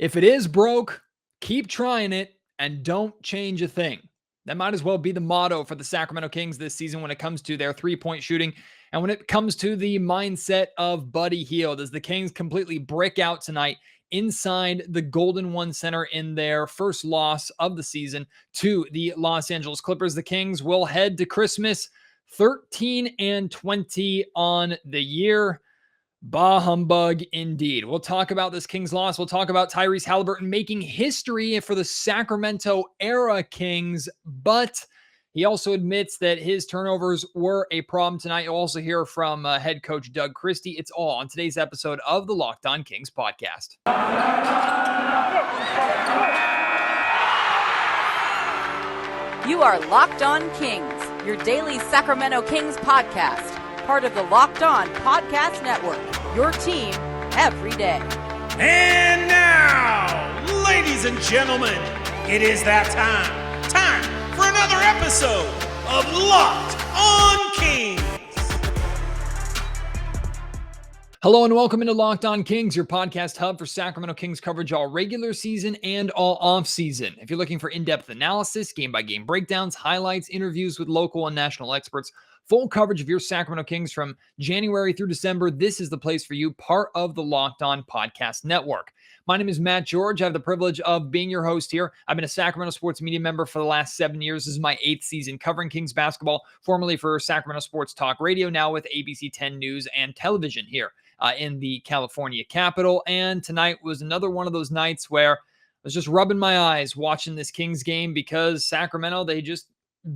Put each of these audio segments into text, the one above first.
If it is broke, keep trying it and don't change a thing. That might as well be the motto for the Sacramento Kings this season when it comes to their three-point shooting and when it comes to the mindset of Buddy Hield, as the Kings completely break out tonight inside the Golden One Center in their first loss of the season to the Los Angeles Clippers. The Kings will head to Christmas 13-20 on the year. Bah humbug indeed. We'll talk about this Kings loss. We'll talk about Tyrese Haliburton making history for the Sacramento-era Kings, but he also admits that his turnovers were a problem tonight. You'll also hear from head coach Doug Christie. It's all on today's episode of the Locked On Kings podcast. You are Locked On Kings, your daily Sacramento Kings podcast. Part of the Locked On Podcast Network, your team every day. And now, ladies and gentlemen, it is that time. Time for another episode of Locked On Kings. Hello and welcome into Locked On Kings, your podcast hub for Sacramento Kings coverage all regular season and all off season. If you're looking for in-depth analysis, game-by-game breakdowns, highlights, interviews with local and national experts, full coverage of your Sacramento Kings from January through December, this is the place for you, part of the Locked On Podcast Network. My name is Matt George. I have the privilege of being your host here. I've been a Sacramento sports media member for the last 7 years. This is my 8th season covering Kings basketball, formerly for Sacramento Sports Talk Radio, now with ABC 10 News and Television here in the California capital. And tonight was another one of those nights where I was just rubbing my eyes watching this Kings game because Sacramento, they just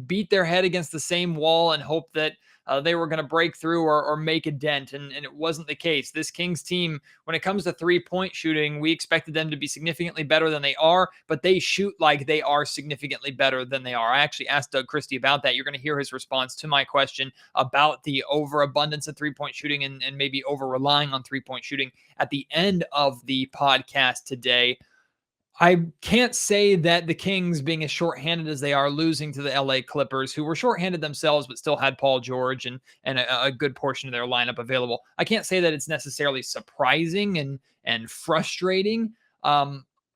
beat their head against the same wall and hoped that they were going to break through or make a dent. And it wasn't the case. This Kings team, when it comes to three-point shooting, we expected them to be significantly better than they are, but they shoot like they are significantly better than they are. I actually asked Doug Christie about that. You're going to hear his response to my question about the overabundance of three-point shooting and maybe over-relying on three-point shooting at the end of the podcast today. I can't say that the Kings, being as shorthanded as they are, losing to the LA Clippers, who were shorthanded themselves but still had Paul George and a good portion of their lineup available. I can't say that it's necessarily surprising and frustrating.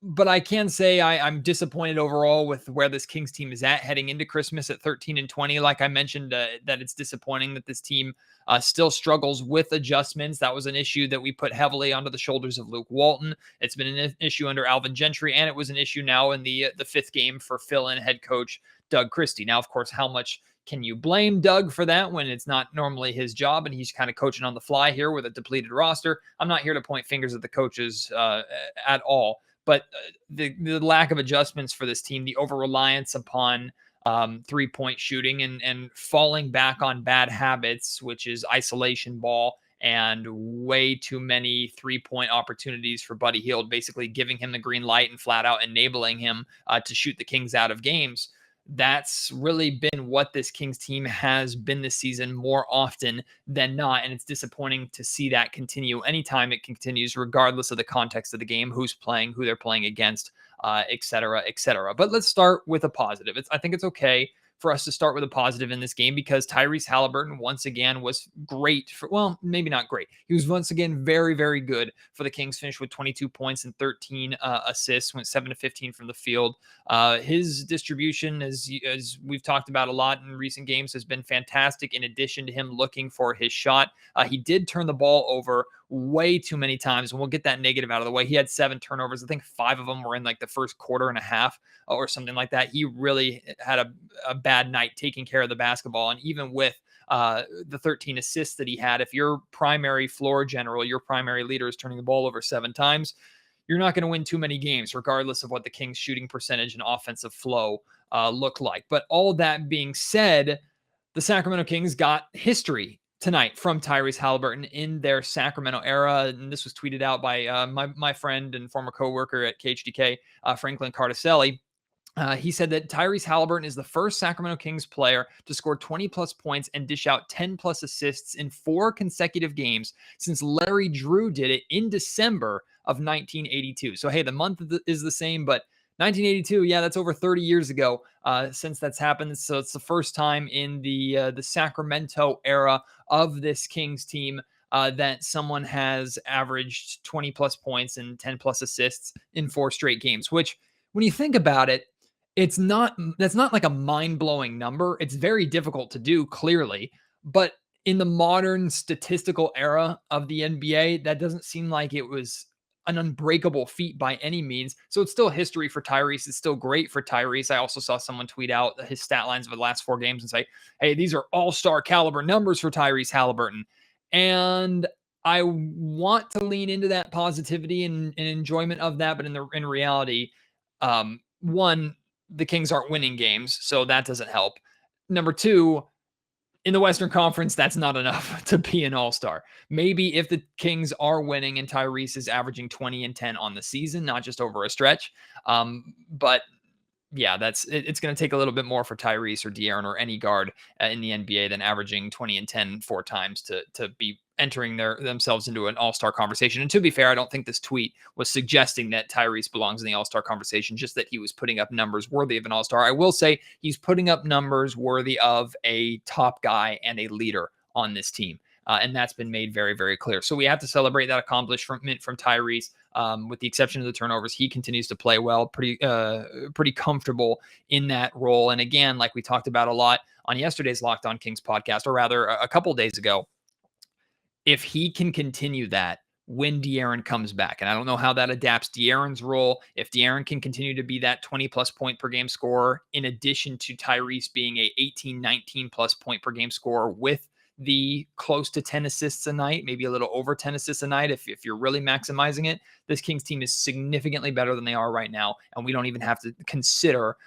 But I can say I'm disappointed overall with where this Kings team is at heading into Christmas at 13-20. Like I mentioned, that it's disappointing that this team still struggles with adjustments. That was an issue that we put heavily onto the shoulders of Luke Walton. It's been an issue under Alvin Gentry, and it was an issue now in the fifth game for fill-in head coach Doug Christie. Now, of course, how much can you blame Doug for that when it's not normally his job and he's kind of coaching on the fly here with a depleted roster? I'm not here to point fingers at the coaches at all. But the lack of adjustments for this team, the over-reliance upon three-point shooting and falling back on bad habits, which is isolation ball and way too many three-point opportunities for Buddy Hield, basically giving him the green light and flat out enabling him to shoot the Kings out of games. That's really been what this Kings team has been this season more often than not. And it's disappointing to see that continue anytime it continues, regardless of the context of the game, who's playing, who they're playing against, et cetera, et cetera. But let's start with a positive. I think it's okay for us to start with a positive in this game because Tyrese Haliburton once again was great maybe not great. He was once again very, very good for the Kings. Finished with 22 points and 13 assists, went 7-15 from the field. His distribution, as we've talked about a lot in recent games, has been fantastic. In addition to him looking for his shot, he did turn the ball over way too many times, and we'll get that negative out of the way. He had 7 turnovers. I think 5 of them were in like the first quarter and a half or something like that. He really had a bad night taking care of the basketball. And even with the 13 assists that he had, if your primary floor general, your primary leader is turning the ball over 7 times, you're not going to win too many games, regardless of what the Kings shooting percentage and offensive flow look like. But all that being said, the Sacramento Kings got history tonight from Tyrese Haliburton in their Sacramento era. And this was tweeted out by my friend and former coworker at KHDK, Franklin Cardicelli. He said that Tyrese Haliburton is the first Sacramento Kings player to score 20-plus points and dish out 10-plus assists in 4 consecutive games since Larry Drew did it in December of 1982. So, hey, the month is the same, but 1982, yeah, that's over 30 years ago since that's happened. So it's the first time in the Sacramento era of this Kings team that someone has averaged 20 plus points and 10 plus assists in 4 straight games, which when you think about it, that's not like a mind-blowing number. It's very difficult to do, clearly, but in the modern statistical era of the NBA, that doesn't seem like it was an unbreakable feat by any means. So it's still history for Tyrese. It's still great for Tyrese. I also saw someone tweet out his stat lines of the last 4 games and say, hey, these are all-star caliber numbers for Tyrese Haliburton. And I want to lean into that positivity and enjoyment of that. But in reality, one, the Kings aren't winning games, so that doesn't help. Number 2, in the Western Conference, that's not enough to be an all-star. Maybe if the Kings are winning and Tyrese is averaging 20 and 10 on the season, not just over a stretch. But yeah, it's going to take a little bit more for Tyrese or De'Aaron or any guard in the NBA than averaging 20 and 10 4 times to be entering themselves into an all-star conversation. And to be fair, I don't think this tweet was suggesting that Tyrese belongs in the all-star conversation, just that he was putting up numbers worthy of an all-star. I will say he's putting up numbers worthy of a top guy and a leader on this team. And that's been made very, very clear. So we have to celebrate that accomplishment from Tyrese. With the exception of the turnovers, he continues to play well, pretty comfortable in that role. And again, like we talked about a lot on yesterday's Locked On Kings podcast, or rather a couple days ago, if he can continue that when De'Aaron comes back, and I don't know how that adapts De'Aaron's role, if De'Aaron can continue to be that 20-plus point per game scorer, in addition to Tyrese being a 18, 19-plus point per game scorer with the close to 10 assists a night, maybe a little over 10 assists a night. If you're really maximizing it, this Kings team is significantly better than they are right now. And we don't even have to consider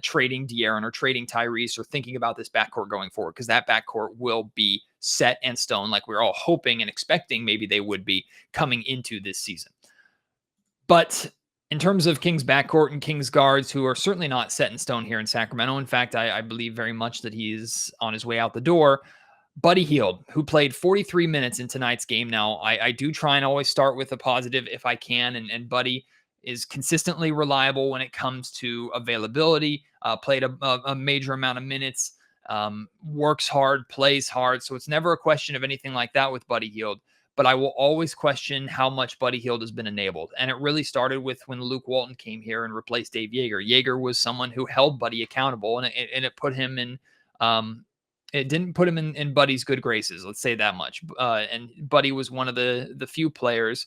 trading De'Aaron or trading Tyrese or thinking about this backcourt going forward, because that backcourt will be set and stone like we're all hoping and expecting maybe they would be coming into this season. But in terms of Kings backcourt and Kings guards, who are certainly not set in stone here in Sacramento, in fact, I believe very much that he's on his way out the door. Buddy Hield, who played 43 minutes in tonight's game. Now, I do try and always start with a positive if I can, and Buddy is consistently reliable when it comes to availability, played a major amount of minutes, works hard, plays hard, so it's never a question of anything like that with Buddy Hield. But I will always question how much Buddy Hield has been enabled. And it really started with when Luke Walton came here and replaced Dave Joerger. Joerger was someone who held Buddy accountable, and it put him in... It didn't put him in Buddy's good graces, let's say that much. And Buddy was one of the few players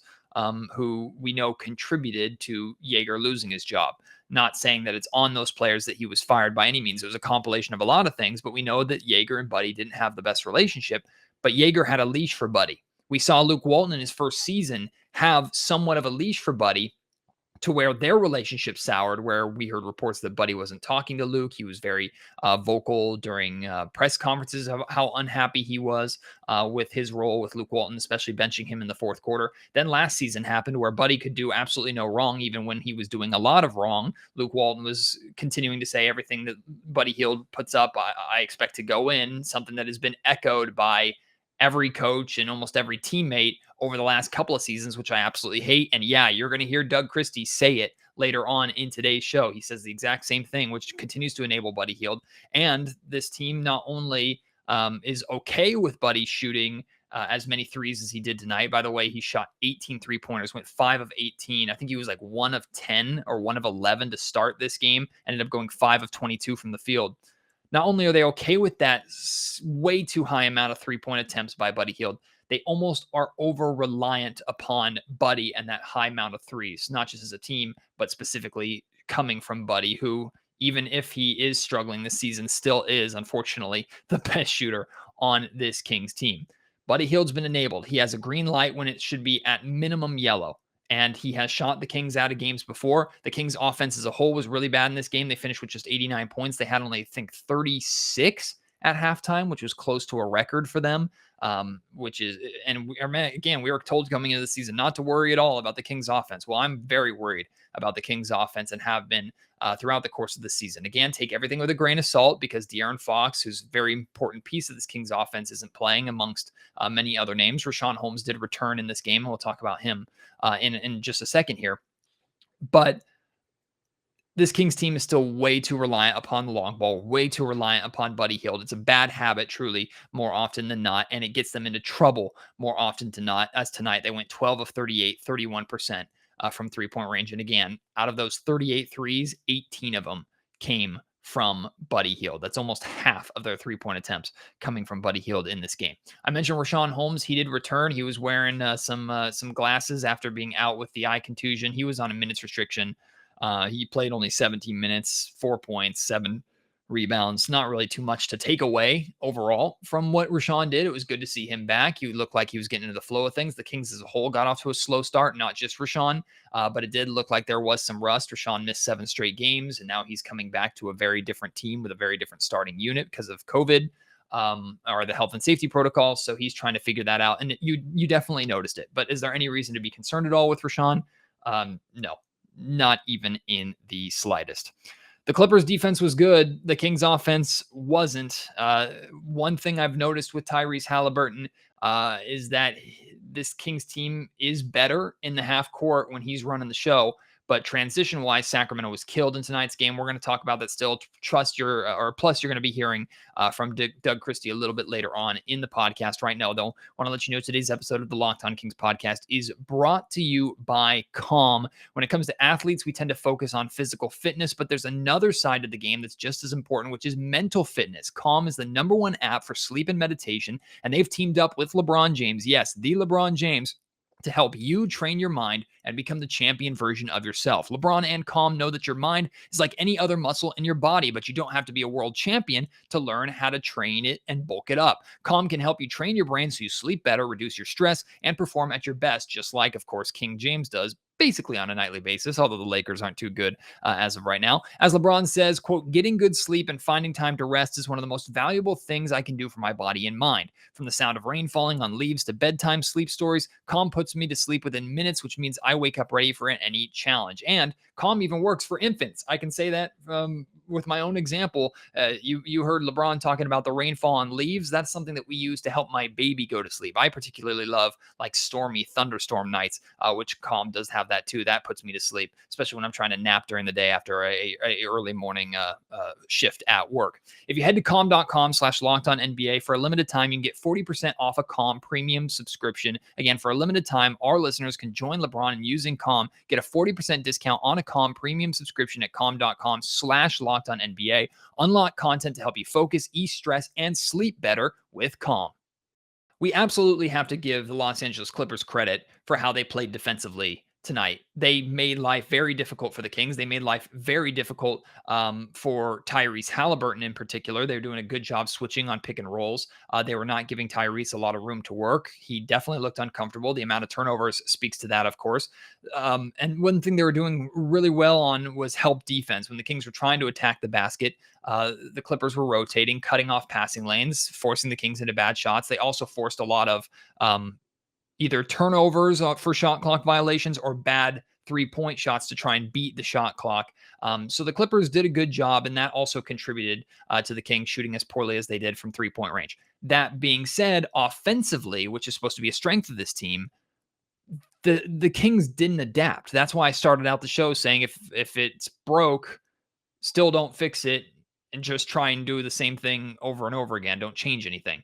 who we know contributed to Joerger losing his job. Not saying that it's on those players that he was fired by any means. It was a compilation of a lot of things, but we know that Joerger and Buddy didn't have the best relationship, but Joerger had a leash for Buddy. We saw Luke Walton in his first season have somewhat of a leash for Buddy, to where their relationship soured, where we heard reports that Buddy wasn't talking to Luke. He was very vocal during press conferences of how unhappy he was with his role with Luke Walton, especially benching him in the fourth quarter. Then last season happened where Buddy could do absolutely no wrong, even when he was doing a lot of wrong. Luke Walton was continuing to say everything that Buddy Hield puts up, I expect to go in, something that has been echoed by every coach and almost every teammate over the last couple of seasons, which I absolutely hate. And yeah, you're going to hear Doug Christie say it later on in today's show. He says the exact same thing, which continues to enable Buddy Hield. And this team not only is okay with Buddy shooting as many threes as he did tonight. By the way, he shot 18 3-pointers, went 5 of 18. I think he was like 1 of 10 or 1 of 11 to start this game, ended up going 5 of 22 from the field. Not only are they okay with that way too high amount of three-point attempts by Buddy Hield, they almost are over-reliant upon Buddy and that high amount of threes, not just as a team, but specifically coming from Buddy, who, even if he is struggling this season, still is, unfortunately, the best shooter on this Kings team. Buddy Hield's been enabled. He has a green light when it should be at minimum yellow. And he has shot the Kings out of games before. The Kings offense as a whole was really bad in this game. They finished with just 89 points. They had only, I think, 36 at halftime, which was close to a record for them. Which is, and again, we were told coming into the season not to worry at all about the Kings offense. Well, I'm very worried about the Kings offense and have been throughout the course of the season. Again, take everything with a grain of salt, because De'Aaron Fox, who's a very important piece of this Kings offense, isn't playing amongst many other names. Rashawn Holmes did return in this game, and we'll talk about him in just a second here. But this Kings team is still way too reliant upon the long ball, way too reliant upon Buddy Hield. It's a bad habit, truly, more often than not, and it gets them into trouble more often than not. As tonight, they went 12 of 38, 31% from three-point range. And again, out of those 38 threes, 18 of them came from Buddy Hield. That's almost half of their three-point attempts coming from Buddy Hield in this game. I mentioned Rashawn Holmes. He did return. He was wearing some glasses after being out with the eye contusion. He was on a minutes restriction. He played only 17 minutes, 4 points, 7 rebounds. Not really too much to take away overall from what Rashawn did. It was good to see him back. He looked like he was getting into the flow of things. The Kings as a whole got off to a slow start, not just Rashawn, but it did look like there was some rust. Rashawn missed 7 straight games, and now he's coming back to a very different team with a very different starting unit because of COVID. Or the health and safety protocols. So he's trying to figure that out. And you definitely noticed it. But is there any reason to be concerned at all with Rashawn? No. Not even in the slightest. The Clippers defense was good. The Kings offense wasn't. One thing I've noticed with Tyrese Haliburton is that this Kings team is better in the half court when he's running the show. But transition-wise, Sacramento was killed in tonight's game. We're going to talk about that still. Plus, you're going to be hearing from Doug Christie a little bit later on in the podcast. Right now, though, I want to let you know today's episode of the Locked On Kings podcast is brought to you by Calm. When it comes to athletes, we tend to focus on physical fitness, but there's another side of the game that's just as important, which is mental fitness. Calm is the #1 app for sleep and meditation, and they've teamed up with LeBron James. Yes, the LeBron James, to help you train your mind and become the champion version of yourself. LeBron and Calm know that your mind is like any other muscle in your body, but you don't have to be a world champion to learn how to train it and bulk it up. Calm can help you train your brain so you sleep better, reduce your stress, and perform at your best, just like, of course, King James does basically on a nightly basis, although the Lakers aren't too good as of right now. As LeBron says, quote, "Getting good sleep and finding time to rest is one of the most valuable things I can do for my body and mind. From the sound of rain falling on leaves to bedtime sleep stories, Calm puts me to sleep within minutes, which means I wake up ready for any challenge. And Calm even works for infants. I can say that with my own example. You heard LeBron talking about the rainfall on leaves. That's something that we use to help my baby go to sleep. I particularly love like stormy thunderstorm nights, which Calm does have that too. That puts me to sleep, especially when I'm trying to nap during the day after a early morning shift at work. If you head to calm.com/lockedonnba for a limited time, you can get 40% off a Calm premium subscription. Again, for a limited time, our listeners can join LeBron in using Calm, get a 40% discount on a Calm premium subscription at calm.com/lockedonnba. Unlock content to help you focus, ease stress, and sleep better with Calm. We absolutely have to give the Los Angeles Clippers credit for how they played defensively tonight. They made life very difficult for the Kings. They made life very difficult for Tyrese Haliburton in particular. They were doing a good job switching on pick and rolls. They were not giving Tyrese a lot of room to work. He definitely looked uncomfortable. The amount of turnovers speaks to that, of course. And one thing they were doing really well on was help defense. When the Kings were trying to attack the basket, the Clippers were rotating, cutting off passing lanes, forcing the Kings into bad shots. They also forced a lot of either turnovers for shot clock violations or bad three-point shots to try and beat the shot clock. So the Clippers did a good job, and that also contributed to the Kings shooting as poorly as they did from three-point range. That being said, offensively, which is supposed to be a strength of this team, the Kings didn't adapt. That's why I started out the show saying if it's broke, still don't fix it and just try and do the same thing over and over again. Don't change anything.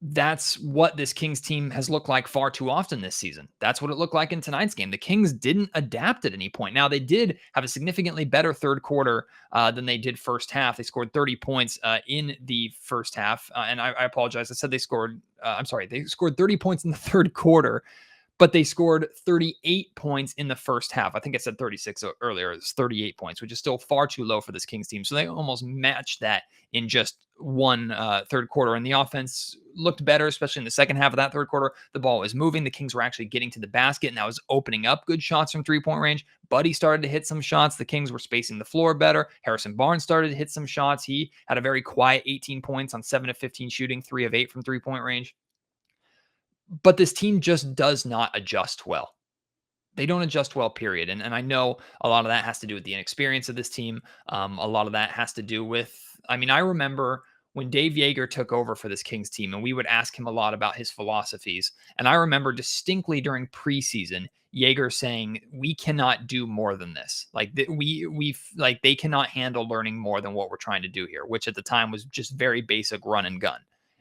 That's what this Kings team has looked like far too often this season. That's what it looked like in tonight's game. The Kings didn't adapt at any point. Now, they did have a significantly better third quarter than they did first half. They scored 30 points in the first half. And I apologize. I said they scored 30 points in the third quarter, but they scored 38 points in the first half. I think I said 36 earlier. It's 38 points, which is still far too low for this Kings team. So they almost matched that in just one third quarter. And the offense looked better, especially in the second half of that third quarter. The ball was moving. The Kings were actually getting to the basket, and that was opening up good shots from three-point range. Buddy started to hit some shots. The Kings were spacing the floor better. Harrison Barnes started to hit some shots. He had a very quiet 18 points on 7 of 15 shooting, 3 of 8 from three-point range. But this team just does not adjust well. They don't adjust well, period. And I know a lot of that has to do with the inexperience of this team. A lot of that has to do with, I remember when Dave Yeager took over for this Kings team, and we would ask him a lot about his philosophies. And I remember distinctly during preseason, Yeager saying, we cannot do more than this. Like they cannot handle learning more than what we're trying to do here, which at the time was just very basic run and gun.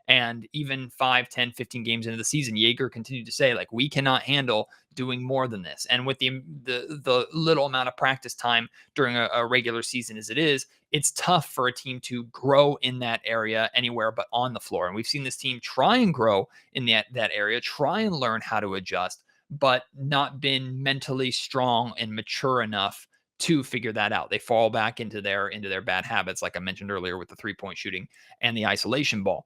And even 5, 10, 15 games into the season, Yeager continued to say, like, we cannot handle doing more than this. And with the little amount of practice time during a regular season as it is, it's tough for a team to grow in that area anywhere but on the floor. And we've seen this team try and grow in that area, try and learn how to adjust, but not been mentally strong and mature enough to figure that out. They fall back into their bad habits, like I mentioned earlier, with the 3-point shooting and the isolation ball.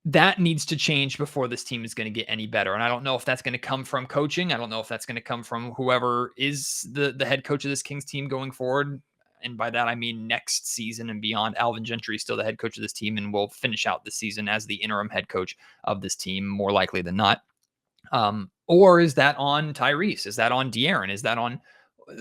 That needs to change before this team is going to get any better. And I don't know if that's going to come from coaching. I don't know if that's going to come from whoever is the head coach of this Kings team going forward. And by that, I mean next season and beyond. Alvin Gentry is still the head coach of this team and will finish out the season as the interim head coach of this team, more likely than not. Or is that on Tyrese? Is that on De'Aaron? Is that on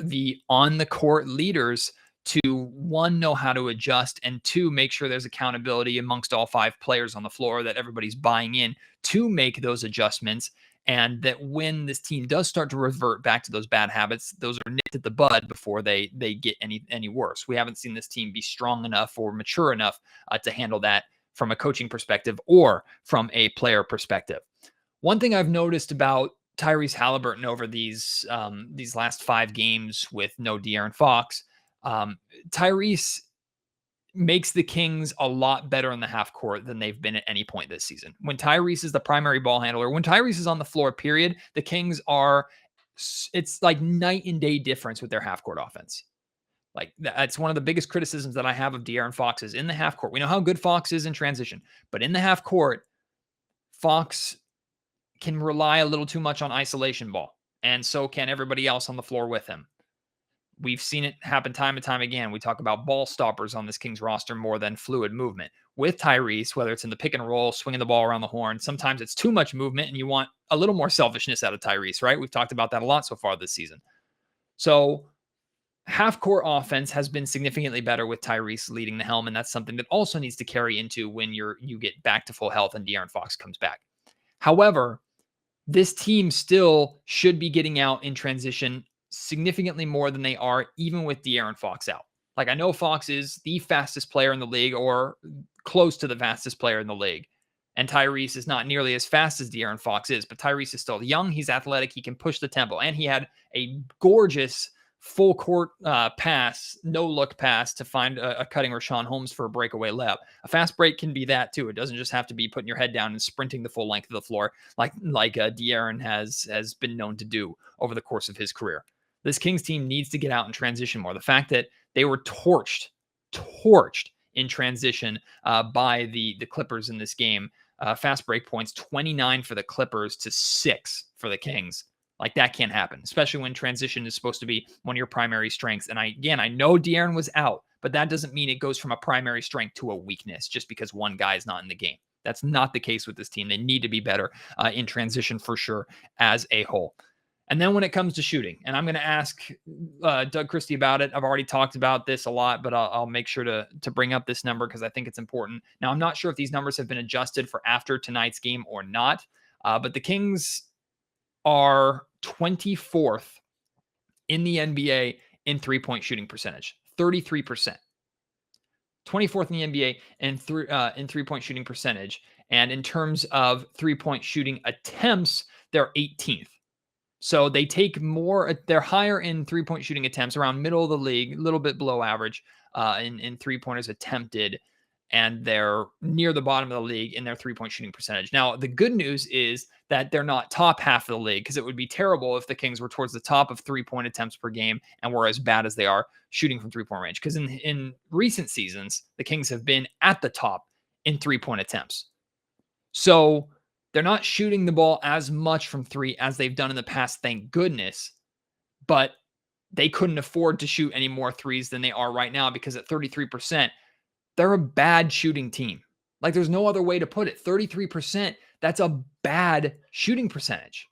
the on-the-court leaders to, one, know how to adjust, and two, make sure there's accountability amongst all 5 players on the floor, that everybody's buying in to make those adjustments, and that when this team does start to revert back to those bad habits, those are nipped at the bud before they get any worse. We haven't seen this team be strong enough or mature enough to handle that from a coaching perspective or from a player perspective. One thing I've noticed about Tyrese Haliburton over these last 5 games with no De'Aaron Fox, Tyrese makes the Kings a lot better in the half court than they've been at any point this season. When Tyrese is the primary ball handler, when Tyrese is on the floor, period, the Kings it's like night and day difference with their half court offense. Like, that's one of the biggest criticisms that I have of De'Aaron Fox is in the half court. We know how good Fox is in transition, but in the half court, Fox can rely a little too much on isolation ball, and so can everybody else on the floor with him. We've seen it happen time and time again. We talk about ball stoppers on this Kings roster more than fluid movement. With Tyrese, whether it's in the pick and roll, swinging the ball around the horn, sometimes it's too much movement and you want a little more selfishness out of Tyrese, right? We've talked about that a lot so far this season. So half-court offense has been significantly better with Tyrese leading the helm, and that's something that also needs to carry into when you get back to full health and De'Aaron Fox comes back. However, this team still should be getting out in transition significantly more than they are, even with De'Aaron Fox out. Like, I know Fox is the fastest player in the league or close to the fastest player in the league. And Tyrese is not nearly as fast as De'Aaron Fox is, but Tyrese is still young. He's athletic. He can push the tempo. And he had a gorgeous full court pass, no look pass to find a cutting Rashawn Holmes for a breakaway layup. A fast break can be that too. It doesn't just have to be putting your head down and sprinting the full length of the floor like De'Aaron has been known to do over the course of his career. This Kings team needs to get out and transition more. The fact that they were torched in transition by the Clippers in this game. Fast break points, 29 for the Clippers to 6 for the Kings. Like, that can't happen, especially when transition is supposed to be one of your primary strengths. And I know De'Aaron was out, but that doesn't mean it goes from a primary strength to a weakness just because one guy is not in the game. That's not the case with this team. They need to be better in transition for sure as a whole. And then when it comes to shooting, and I'm going to ask Doug Christie about it. I've already talked about this a lot, but I'll make sure to bring up this number because I think it's important. Now, I'm not sure if these numbers have been adjusted for after tonight's game or not, but the Kings are 24th in the NBA in three-point shooting percentage, 33%. 24th in the NBA in three-point shooting percentage. And in terms of three-point shooting attempts, they're 18th. So they take more, they're higher in three-point shooting attempts, around middle of the league, a little bit below average in three-pointers attempted, and they're near the bottom of the league in their three-point shooting percentage. Now, the good news is that they're not top half of the league, because it would be terrible if the Kings were towards the top of three-point attempts per game and were as bad as they are shooting from three-point range. Because in recent seasons, the Kings have been at the top in three-point attempts. So they're not shooting the ball as much from three as they've done in the past, thank goodness. But they couldn't afford to shoot any more threes than they are right now, because at 33%, they're a bad shooting team. Like, there's no other way to put it. 33%, that's a bad shooting percentage.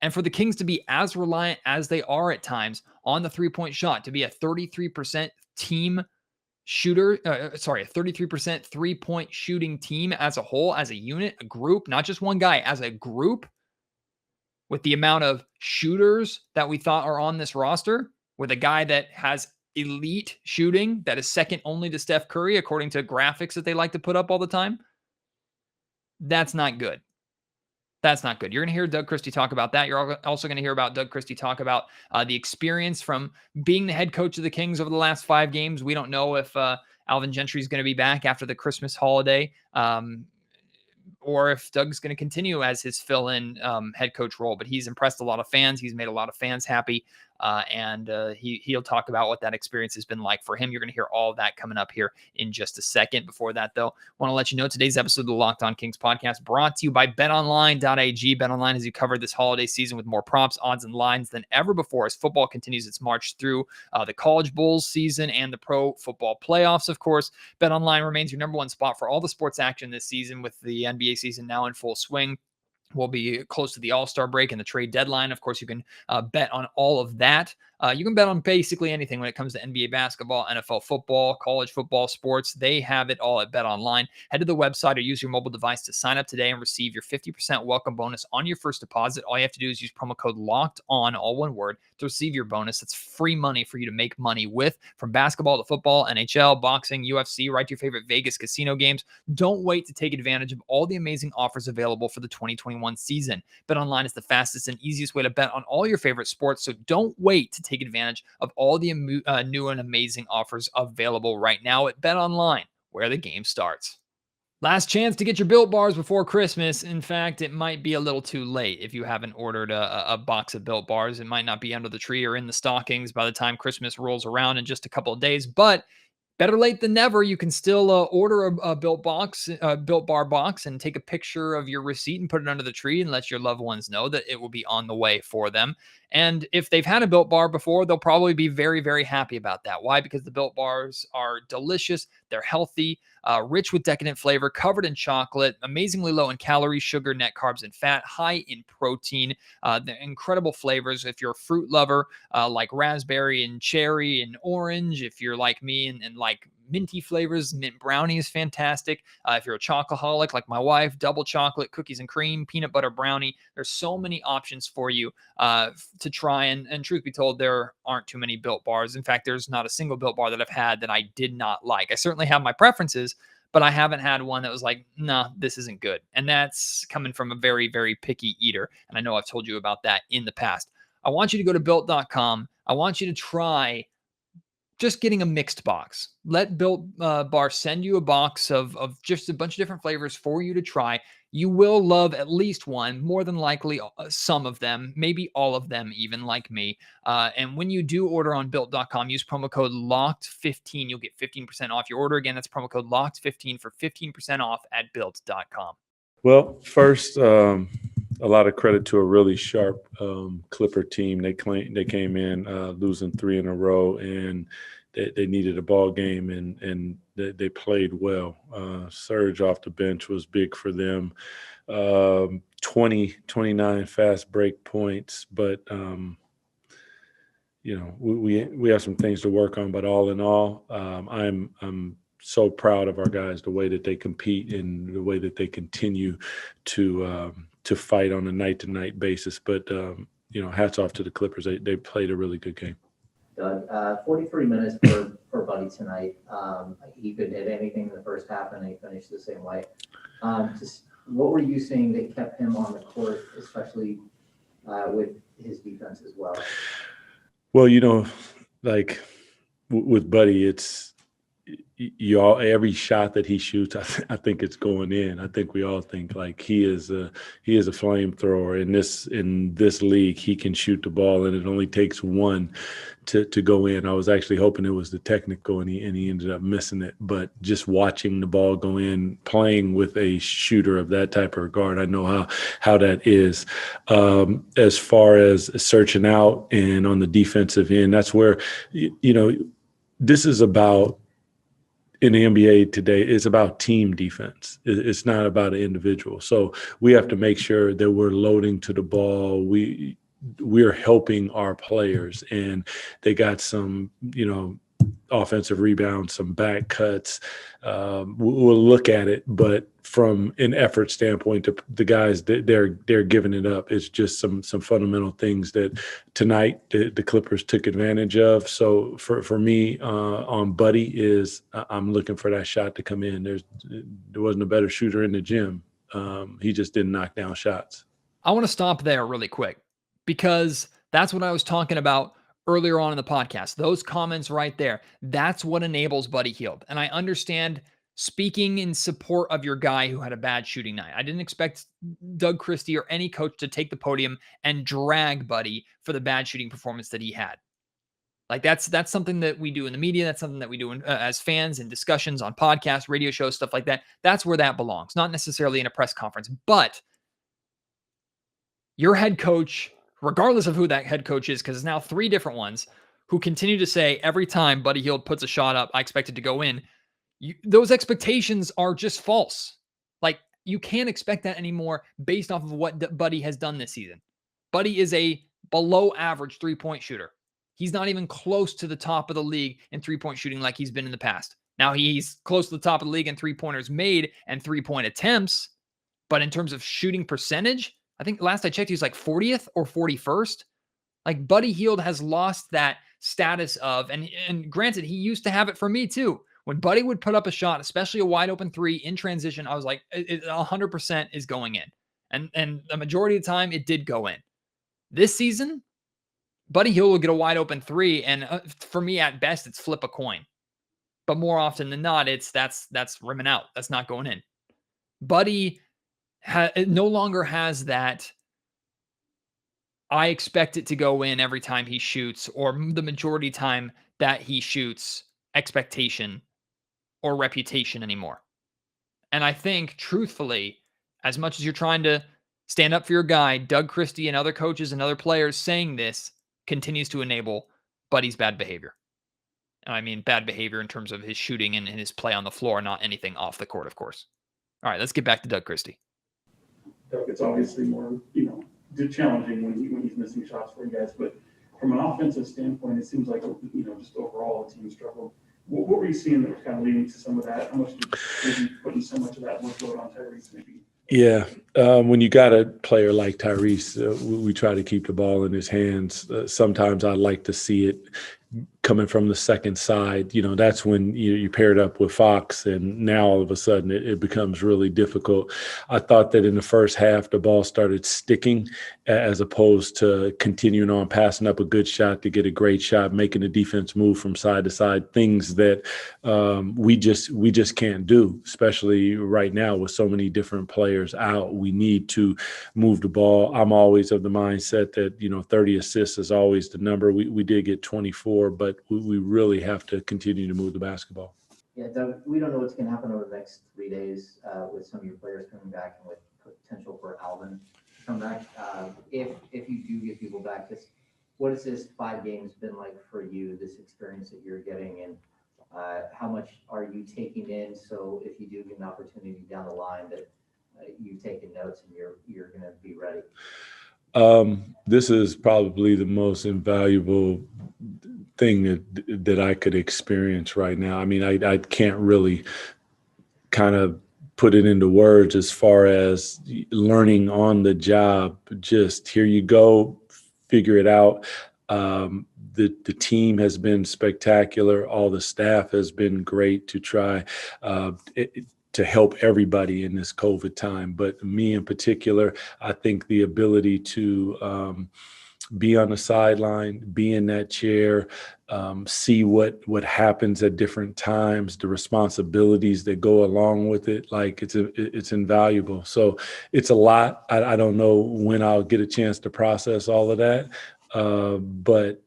And for the Kings to be as reliant as they are at times on the three-point shot, to be a 33% team 3-point shooting team as a whole, as a unit, a group, not just one guy, as a group, with the amount of shooters that we thought are on this roster, with a guy that has elite shooting that is second only to Steph Curry, according to graphics that they like to put up all the time, that's not good. That's not good. You're going to hear Doug Christie talk about that. You're also going to hear about Doug Christie talk about the experience from being the head coach of the Kings over the last 5 games. We don't know if Alvin Gentry is going to be back after the Christmas holiday, or if Doug's going to continue as his fill-in head coach role. But he's impressed a lot of fans. He's made a lot of fans happy. And he'll talk about what that experience has been like for him. You're going to hear all of that coming up here in just a second. Before that, though, I want to let you know today's episode of the Locked On Kings podcast brought to you by BetOnline.ag. BetOnline has you covered this holiday season with more props, odds, and lines than ever before as football continues its march through the College Bowl season and the pro football playoffs, of course. BetOnline remains your number one spot for all the sports action this season, with the NBA season now in full swing. We'll be close to the All-Star break and the trade deadline. Of course, you can bet on all of that. You can bet on basically anything when it comes to NBA basketball, NFL football, college football, sports. They have it all at BetOnline. Head to the website or use your mobile device to sign up today and receive your 50% welcome bonus on your first deposit. All you have to do is use promo code LOCKEDON, all one word, to receive your bonus. That's free money for you to make money with, from basketball to football, NHL, boxing, UFC, right to your favorite Vegas casino games. Don't wait to take advantage of all the amazing offers available for the 2021 season. BetOnline is the fastest and easiest way to bet on all your favorite sports, so don't wait to take advantage of all the new and amazing offers available right now at BetOnline, where the game starts. Last chance to get your Built Bars before Christmas. In fact, it might be a little too late if you haven't ordered a box of Built Bars. It might not be under the tree or in the stockings by the time Christmas rolls around in just a couple of days, but better late than never. You can still order a Built Bar box, and take a picture of your receipt and put it under the tree and let your loved ones know that it will be on the way for them. And if they've had a Built Bar before, they'll probably be very, very happy about that. Why? Because the Built Bars are delicious. They're healthy, rich with decadent flavor, covered in chocolate, amazingly low in calories, sugar, net carbs, and fat, high in protein. They're incredible flavors. If you're a fruit lover, like raspberry and cherry and orange, if you're like me and like minty flavors, mint brownie is fantastic. If you're a chocoholic like my wife, double chocolate, cookies and cream, peanut butter brownie. There's so many options for you to try. And truth be told, there aren't too many Built Bars. In fact, there's not a single Built Bar that I've had that I did not like. I certainly have my preferences, but I haven't had one that was like, nah, this isn't good. And that's coming from a very, very picky eater. And I know I've told you about that in the past. I want you to go to Built.com. I want you to try just getting a mixed box. Let Built Bar send you a box of just a bunch of different flavors for you to try. You will love at least one, more than likely some of them, maybe all of them even, like me. And when you do order on Built.com, use promo code LOCKED15. You'll get 15% off your order. Again, that's promo code LOCKED15 for 15% off at Built.com. Well, first, a lot of credit to a really sharp Clipper team. They came in losing 3 in a row, and they needed a ball game, and they played well. Surge off the bench was big for them. 29 fast break points, but we have some things to work on. But all in all, I'm so proud of our guys, the way that they compete and the way that they continue to fight on a night-to-night basis. But, hats off to the Clippers. They played a really good game. Doug, 43 minutes for Buddy tonight. He could hit anything in the first half, and he finished the same way. Just what were you seeing that kept him on the court, especially with his defense as well? Well, like with Buddy, it's every shot that he shoots, I think it's going in. I think we all think like he is a flamethrower in this league. He can shoot the ball, and it only takes one to go in. I was actually hoping it was the technical, and he ended up missing it. But just watching the ball go in, playing with a shooter of that type of regard, I know how that is. As far as searching out and on the defensive end, that's where this is about. In the NBA today, it's about team defense. It's not about an individual. So we have to make sure that we're loading to the ball. We're helping our players, and they got some, offensive rebounds, some back cuts. We'll look at it, but from an effort standpoint, the guys, they're giving it up. It's just some fundamental things that tonight the Clippers took advantage of. So for me on Buddy is I'm looking for that shot to come in. There wasn't a better shooter in the gym. He just didn't knock down shots. I want to stop there really quick because that's what I was talking about earlier on in the podcast. Those comments right there, that's what enables Buddy Hield. And I understand speaking in support of your guy who had a bad shooting night. I didn't expect Doug Christie or any coach to take the podium and drag Buddy for the bad shooting performance that he had. Like that's something that we do in the media. That's something that we do as fans in discussions on podcasts, radio shows, stuff like that. That's where that belongs, not necessarily in a press conference. But your head coach, regardless of who that head coach is, because it's now 3 different ones who continue to say every time Buddy Hield puts a shot up, I expect it to go in. Those expectations are just false. Like you can't expect that anymore based off of what Buddy has done this season. Buddy is a below average 3-point shooter. He's not even close to the top of the league in 3-point shooting like he's been in the past. Now he's close to the top of the league in 3-pointers made and 3-point attempts. But in terms of shooting percentage, I think last I checked, he was like 40th or 41st. Like Buddy Hield has lost that status of, and granted, he used to have it for me too. When Buddy would put up a shot, especially a wide open 3 in transition, I was like, it 100% is going in. And the majority of the time it did go in. This season, Buddy Hield will get a wide open 3. And for me, at best, it's flip a coin. But more often than not, that's rimming out. That's not going in. Buddy it no longer has that I expect it to go in every time he shoots, or the majority time that he shoots expectation or reputation anymore. And I think, truthfully, as much as you're trying to stand up for your guy, Doug Christie and other coaches and other players saying this continues to enable Buddy's bad behavior. And I mean bad behavior in terms of his shooting and his play on the floor, not anything off the court, of course. All right, let's get back to Doug Christie. Doug, it's obviously more, challenging when he's missing shots for you guys. But from an offensive standpoint, it seems like, just overall the team struggled. What were you seeing that was kind of leading to some of that? How much did you putting so much of that workload on Tyrese maybe? Yeah, when you got a player like Tyrese, we try to keep the ball in his hands. Sometimes I like to see it coming from the second side. That's when you pair it up with Fox, and now all of a sudden it becomes really difficult. I thought that in the first half, the ball started sticking as opposed to continuing on passing up a good shot to get a great shot, making the defense move from side to side, things that we just can't do, especially right now with so many different players out. We need to move the ball. I'm always of the mindset that, 30 assists is always the number. We did get 24, but we really have to continue to move the basketball. Yeah, Doug, we don't know what's going to happen over the next 3 days with some of your players coming back and with potential for Alvin to come back. If you do get people back, what has this 5 games been like for you, this experience that you're getting, and how much are you taking in? So if you do get an opportunity down the line that you've taken notes and you're going to be ready. This is probably the most invaluable thing that I could experience right now. I mean, I can't really kind of put it into words as far as learning on the job. Just here you go, figure it out. The team has been spectacular. All the staff has been great to try to help everybody in this COVID time. But me in particular, I think the ability to be on the sideline, be in that chair, see what happens at different times, the responsibilities that go along with it, like it's invaluable. So it's a lot. I don't know when I'll get a chance to process all of that, but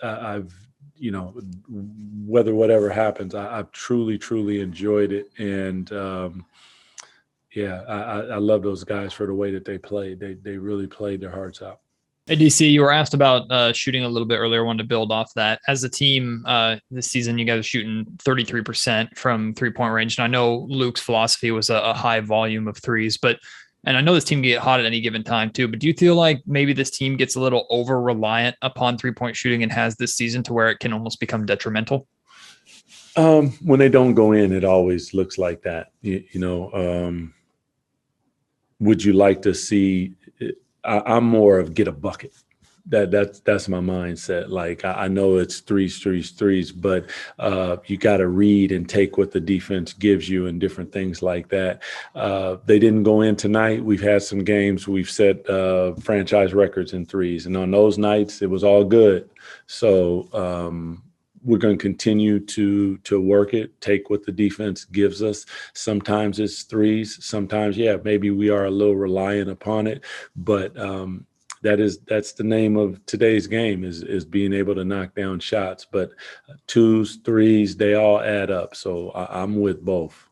I've, whatever happens, I've truly enjoyed it. And I love those guys for the way that they played. They really played their hearts out. Hey, DC, you were asked about shooting a little bit earlier. I wanted to build off that. As a team, this season, you guys are shooting 33% from 3-point range. And I know Luke's philosophy was a high volume of threes, and I know this team can get hot at any given time too, but do you feel like maybe this team gets a little over reliant upon 3-point shooting and has this season to where it can almost become detrimental? When they don't go in, it always looks like that. Would you like to see? I'm more of get a bucket. That's my mindset. Like I know it's threes, but you got to read and take what the defense gives you and different things like that. They didn't go in tonight. We've had some games we've set franchise records in threes, and on those nights it was all good. So we're going to continue to work it, take what the defense gives us. Sometimes it's threes. Sometimes, maybe we are a little reliant upon it, but that's the name of today's game is being able to knock down shots. But twos, threes, they all add up. So I'm with both.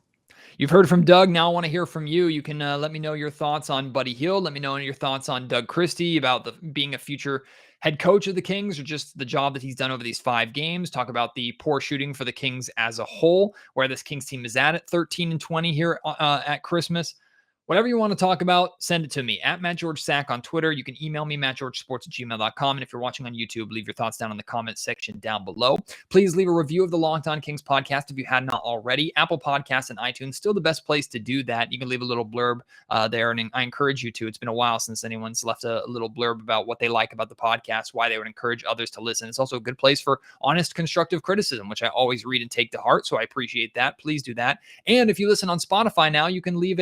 You've heard from Doug. Now I want to hear from you. You can let me know your thoughts on Buddy Hield. Let me know your thoughts on Doug Christie about being a future head coach of the Kings, or just the job that he's done over these 5 games. Talk about the poor shooting for the Kings as a whole, where this Kings team is at 13-20 here at Christmas. Whatever you want to talk about, send it to me at MattGeorgeSack on Twitter. You can email me, mattgeorgesports@gmail.com. And if you're watching on YouTube, leave your thoughts down in the comment section down below. Please leave a review of the Locked On Kings podcast if you had not already. Apple Podcasts and iTunes, still the best place to do that. You can leave a little blurb there, and I encourage you to. It's been a while since anyone's left a little blurb about what they like about the podcast, why they would encourage others to listen. It's also a good place for honest, constructive criticism, which I always read and take to heart, so I appreciate that. Please do that. And if you listen on Spotify now, you can leave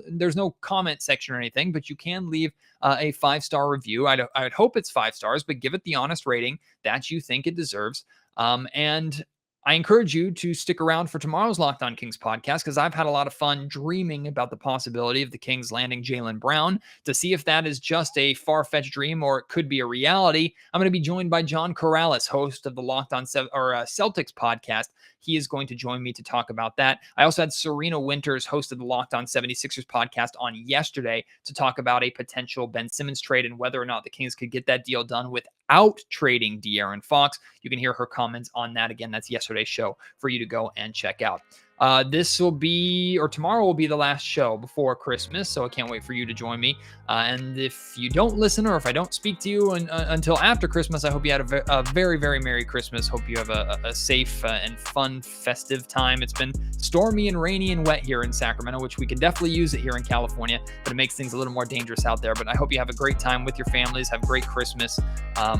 there's no comment section or anything, but you can leave a 5-star review. I would hope it's 5 stars, but give it the honest rating that you think it deserves. And I encourage you to stick around for tomorrow's Locked On Kings podcast, because I've had a lot of fun dreaming about the possibility of the Kings landing Jaylen Brown. To see if that is just a far-fetched dream or it could be a reality, I'm going to be joined by John Corrales, host of the Locked On Celtics podcast. He is going to join me to talk about that. I also had Serena Winters, host of the Locked On 76ers podcast, on yesterday to talk about a potential Ben Simmons trade and whether or not the Kings could get that deal done without trading De'Aaron Fox. You can hear her comments on that. Again, that's yesterday's show for you to go and check out. Tomorrow will be the last show before Christmas, so I can't wait for you to join me. And if you don't listen, or if I don't speak to you until after Christmas, I hope you had a very, very Merry Christmas. Hope you have a safe and fun, festive time. It's been stormy and rainy and wet here in Sacramento, which we could definitely use it here in California, but it makes things a little more dangerous out there. But I hope you have a great time with your families. Have a great Christmas.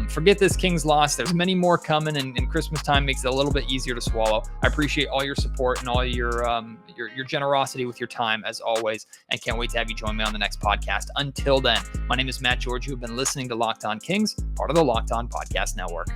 Forget this Kings loss. There's many more coming, and Christmas time makes it a little bit easier to swallow. I appreciate all your support and all your generosity with your time, as always, and can't wait to have you join me on the next podcast. Until then, my name is Matt George. You've been listening to Locked On Kings, part of the Locked On Podcast Network.